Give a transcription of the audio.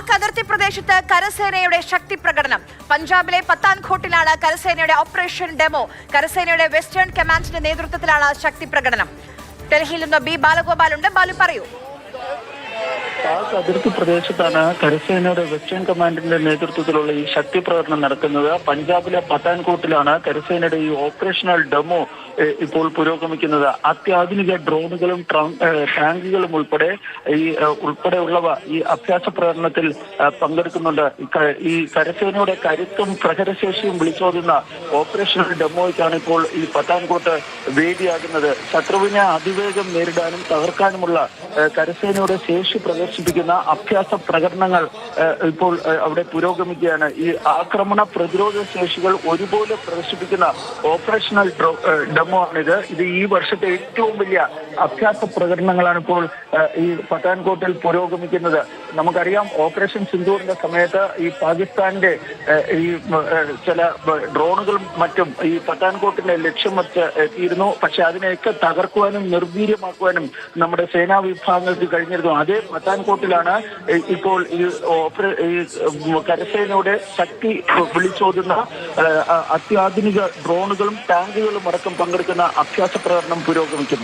പാക് അതിർത്തി പ്രദേശത്ത് കരസേനയുടെ ശക്തി പ്രകടനം. പഞ്ചാബിലെ പത്താൻകോട്ടിലാണ് കരസേനയുടെ ഓപ്പറേഷൻ ഡെമോ. കരസേനയുടെ വെസ്റ്റേൺ കമാൻഡിന്റെ നേതൃത്വത്തിലാണ് ശക്തി പ്രകടനം. ഡൽഹിയിൽ നിന്ന് ബി ബാലഗോപാൽ ഉണ്ട്. ബാലു, പറയൂ. പാക് അതിർത്തി പ്രദേശത്താണ് കരസേനയുടെ വെസ്റ്റേൺ കമാൻഡിന്റെ നേതൃത്വത്തിലുള്ള ഈ ശക്തി പ്രകടനം നടക്കുന്നത്. പഞ്ചാബിലെ പത്താൻകോട്ടിലാണ് കരസേനയുടെ ഈ ഓപ്പറേഷണൽ ഡെമോ ഇപ്പോൾ പുരോഗമിക്കുന്നത്. അത്യാധുനിക ഡ്രോണുകളും ടാങ്കുകളും ഉൾപ്പെടെയുള്ളവ ഈ അഭ്യാസ പ്രകടനത്തിൽ പങ്കെടുക്കുന്നുണ്ട്. ഈ കരസേനയുടെ കരുത്തും പ്രഹരശേഷിയും വിളിച്ചോതുന്ന ഓപ്പറേഷണൽ ഡെമോയ്ക്കാണ് ഇപ്പോൾ ഈ പത്താൻകോട്ട് വേദിയാകുന്നത്. ശത്രുവിനെ അതിവേഗം നേരിടാനും തകർക്കാനുമുള്ള കരസേനയുടെ ശേഷി പ്രദർശിപ്പിക്കുന്ന അഭ്യാസ പ്രകടനങ്ങൾ ഇപ്പോൾ അവിടെ പുരോഗമിക്കുകയാണ്. ഈ ആക്രമണ പ്രതിരോധ ശേഷികൾ ഒരുപോലെ പ്രദർശിപ്പിക്കുന്ന ഓപ്പറേഷണൽ ഡെമോ ആണിത്. ഇത് ഈ വർഷത്തെ ഏറ്റവും വലിയ അഭ്യാസ പ്രകടനങ്ങളാണ് ഇപ്പോൾ ഈ പത്താൻകോട്ടിൽ പുരോഗമിക്കുന്നത്. നമുക്കറിയാം, ഓപ്പറേഷൻ സിന്ദൂറിന്റെ സമയത്ത് ഈ പാകിസ്ഥാന്റെ ഈ ചില ഡ്രോണുകളും മറ്റും ഈ പത്താൻകോട്ടിനെ ലക്ഷ്യം വെച്ച് എത്തിയിരുന്നു. പക്ഷെ അതിനെയൊക്കെ തകർക്കുവാനും നിർവീര്യമാക്കുവാനും നമ്മുടെ സേനാ വിഭാഗങ്ങൾക്ക് കഴിഞ്ഞിരുന്നു. അതേ പത്താൻകോട്ടിലാണ് ഇപ്പോൾ ഈ കരസേനയുടെ ശക്തി വിളിച്ചോതുന്ന അത്യാധുനിക ഡ്രോണുകളും ടാങ്കുകളും അടക്കം പങ്കെടുക്കുന്ന അഭ്യാസ പ്രകടനം പുരോഗമിക്കുന്നു.